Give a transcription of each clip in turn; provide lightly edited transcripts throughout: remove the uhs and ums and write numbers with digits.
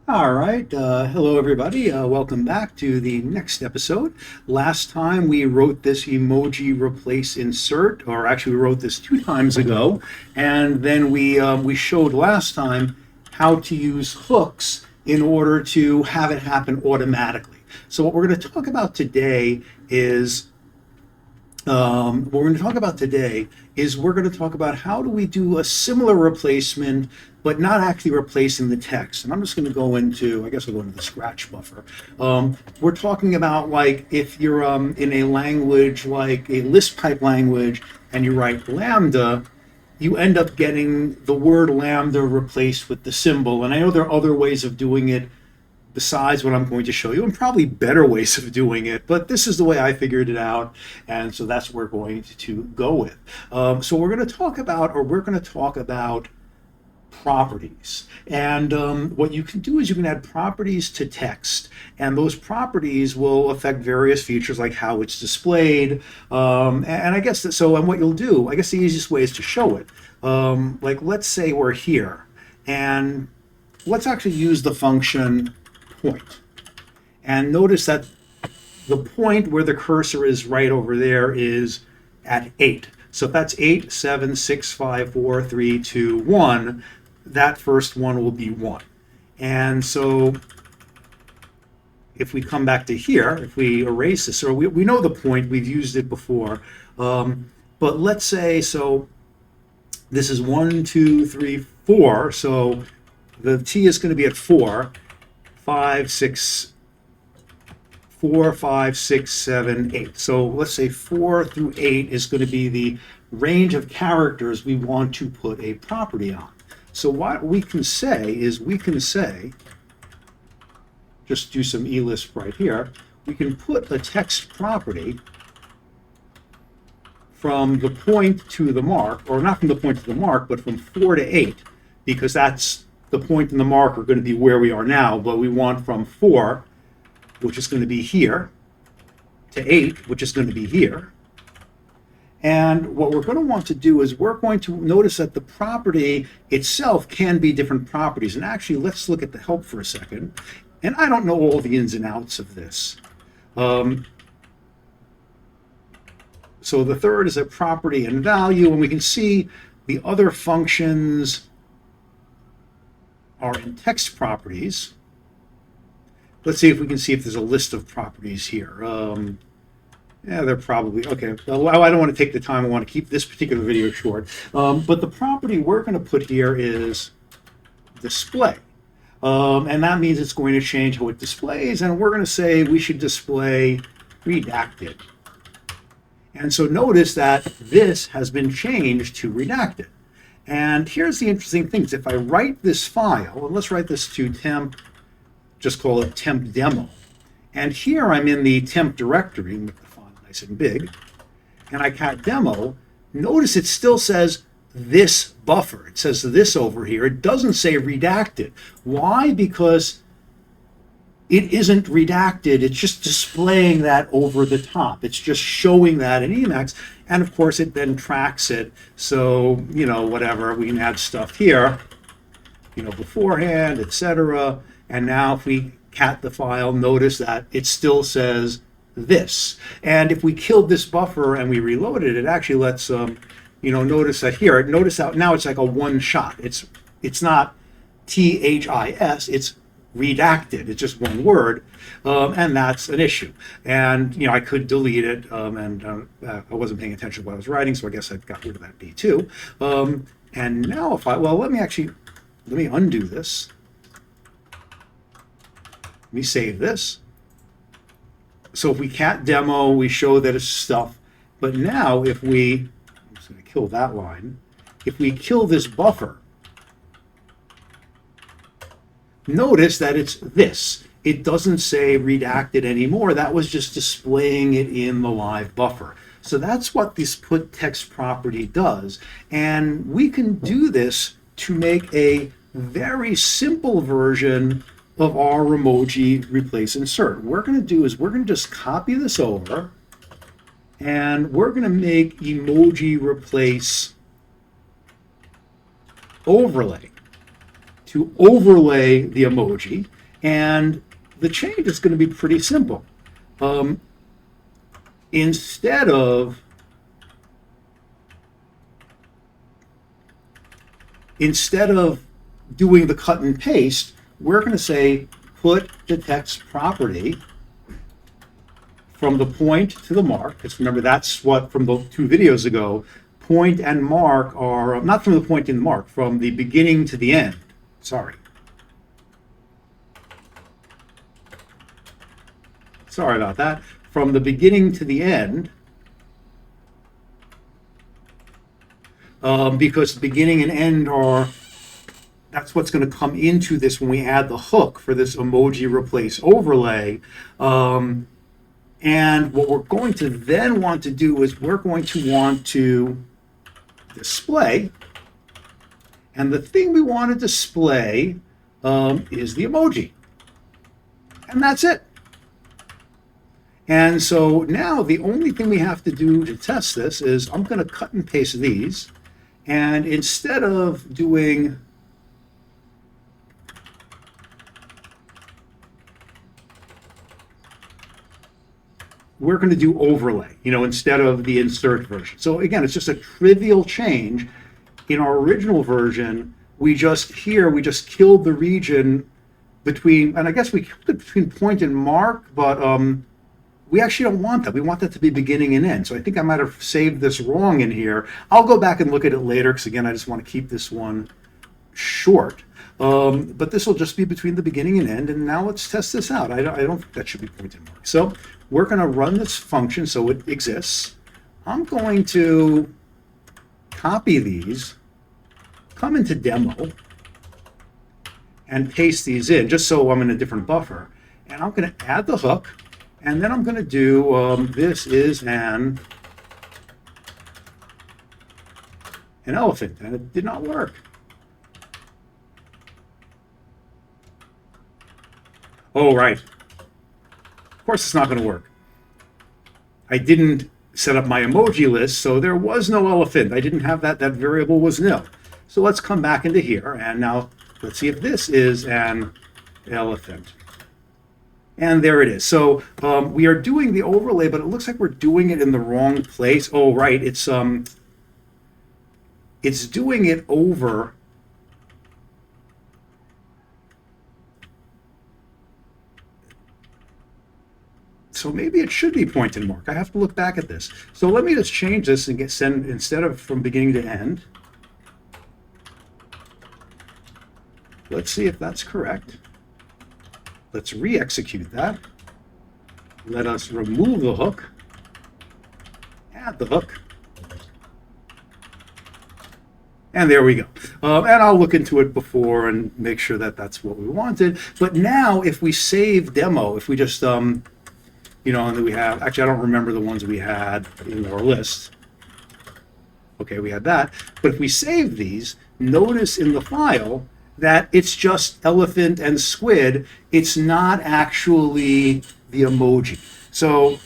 All right. Hello, everybody. Welcome back to the next episode. Last time we wrote this emoji replace insert, or actually we wrote this two times ago, and then we showed last time how to use hooks in order to have it happen automatically. So what we're going to talk about today is what we're going to talk about today is we're going to talk about how do we do a similar replacement, but not actually replacing the text. And I'm just going to go into, I guess I'll go into the scratch buffer. We're talking about like if you're in a language like a Lisp type language and you write lambda, you end up getting the word lambda replaced with the symbol. And I know there are other ways of doing it besides what I'm going to show you, and probably better ways of doing it, but this is the way I figured it out, and so that's what we're going to go with. So we're going to talk about properties. And what you can do is you can add properties to text, and those properties will affect various features like how it's displayed. And I guess that, so, and what you'll do, I guess the easiest way is to show it. Like, let's say we're here, and let's actually use the function point. And notice that the point where the cursor is right over there is at 8. So if that's 8, 7, 6, 5, 4, 3, 2, 1, that first one will be 1. And so if we come back to here, if we erase this, or we know the point, we've used it before. But let's say, so this is 1, 2, 3, 4. So the t is going to be at 4. 5, 6, 4, 5, 6, 7, 8. So let's say 4 through 8 is going to be the range of characters we want to put a property on. So what we can say is just do some elisp right here, we can put a text property from the point to the mark, or not from the point to the mark, but from 4 to 8, because that's the point and the mark are going to be where we are now, but we want from 4, which is going to be here, to 8, which is going to be here. And what we're going to want to do is we're going to notice that the property itself can be different properties. And actually, let's look at the help for a second. And I don't know all the ins and outs of this. So the third is a property and value, and we can see the other functions are in text properties. Let's see if we can see if there's a list of properties here. Yeah, they're probably, okay. Well, I don't want to take the time. I want to keep this particular video short. But the property we're going to put here is display. And that means it's going to change how it displays. And we're going to say we should display redacted. And so notice that this has been changed to redacted. And here's the interesting thing. If I write this file, and let's write this to temp, just call it temp demo. And here I'm in the temp directory, make the font nice and big, and I cat demo. Notice it still says this buffer. It says this over here. It doesn't say redacted. Why? Because it isn't redacted. It's just displaying that over the top. It's just showing that in Emacs. And of course, it then tracks it. So, whatever, we can add stuff here, beforehand, etc. And now if we cat the file, notice that it still says this. And if we killed this buffer and we reloaded it, actually lets, notice that here, notice that now it's like a one shot. It's not THIS, it's redacted. It's just one word, and that's an issue. And I could delete it, and I wasn't paying attention to what I was writing, so I guess I got rid of that B2. And now if let me undo this. Let me save this. So if we cat demo, we show that it's stuff. But now I'm just going to kill that line. If we kill this buffer, notice that it's this. It doesn't say redacted anymore. That was just displaying it in the live buffer. So that's what this put text property does. And we can do this to make a very simple version of our emoji replace insert. What we're going to do is we're going to just copy this over, and we're going to make emoji replace overlay to overlay the emoji. And the change is going to be pretty simple. Instead of doing the cut and paste, we're going to say put the text property from the point to the mark. Because remember, that's what from the 2 videos ago, point and mark are not from the point and the mark, from the beginning to the end. Sorry about that. From the beginning to the end, because the beginning and end that's what's going to come into this when we add the hook for this emoji replace overlay. And what we're going to then want to do is we're going to want to display. And the thing we want to display is the emoji. And that's it. And so now the only thing we have to do to test this is I'm going to cut and paste these. And instead of doing we're going to do overlay, instead of the insert version. So again, it's just a trivial change. In our original version, we just killed the region between, and I guess we killed it between point and mark, but we actually don't want that. We want that to be beginning and end. So I think I might have saved this wrong in here. I'll go back and look at it later because again, I just want to keep this one short. But this will just be between the beginning and end. And now let's test this out. I don't think that should be point and mark. So we're going to run this function so it exists. I'm going to copy these, come into demo, and paste these in just so I'm in a different buffer. And I'm going to add the hook. And then I'm going to do, this is an elephant, and it did not work. Oh, right. Of course it's not going to work. I didn't set up my emoji list, so there was no elephant. I didn't have that. That variable was nil. So let's come back into here, and now let's see if this is an elephant. And there it is. So we are doing the overlay, but it looks like we're doing it in the wrong place. Oh, right. It's doing it over. So maybe it should be point and mark. I have to look back at this. So let me just change this and send instead of from beginning to end. Let's see if that's correct. Let's re-execute that. Let us remove the hook, add the hook, and there we go. And I'll look into it before and make sure that that's what we wanted. But now if we save demo, if we just, and then we have, actually I don't remember the ones we had in our list. Okay, we had that. But if we save these, notice in the file, that it's just elephant and squid. It's not actually the emoji. So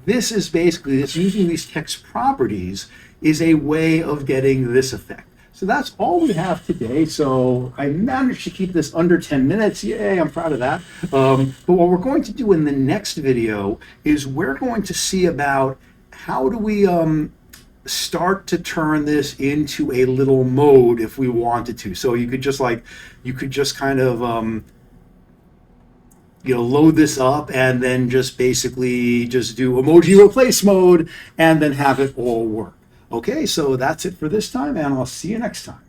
this is basically, it's using these text properties is a way of getting this effect. So that's all we have today. So I managed to keep this under 10 minutes. Yay, I'm proud of that. But what we're going to do in the next video is we're going to see about how do we start to turn this into a little mode if we wanted to. So you could just kind of load this up and then just basically just do emoji replace mode and then have it all work. Okay, so that's it for this time, and I'll see you next time.